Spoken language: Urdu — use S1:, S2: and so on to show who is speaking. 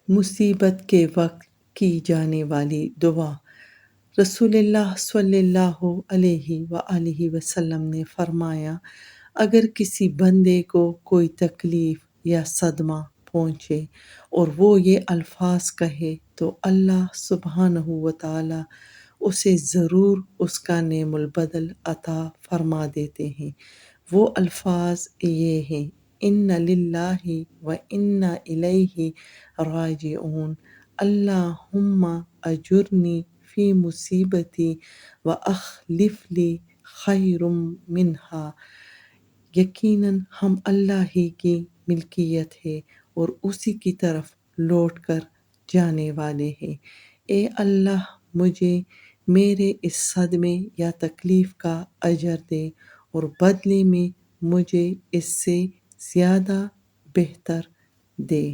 S1: مصیبت کے وقت کی جانے والی دعا۔ رسول اللہ صلی اللہ علیہ وآلہ وسلم نے فرمایا، اگر کسی بندے کو کوئی تکلیف یا صدمہ پہنچے اور وہ یہ الفاظ کہے تو اللہ سبحانہ وتعالی اسے ضرور اس کا نعم البدل عطا فرما دیتے ہیں۔ وہ الفاظ یہ ہیں: ان للہ و انا الیہ راجعون، اللہم اجرنی فی مصیبتی و اخلف لی خیر منہا، یقیناً ہم اللہ ہی کی ملکیت ہے اور اسی کی طرف لوٹ کر جانے والے ہیں۔ اے اللہ، مجھے میرے اس صدمے یا تکلیف کا اجر دے اور بدلے میں مجھے اس سے زیادہ بہتر دے۔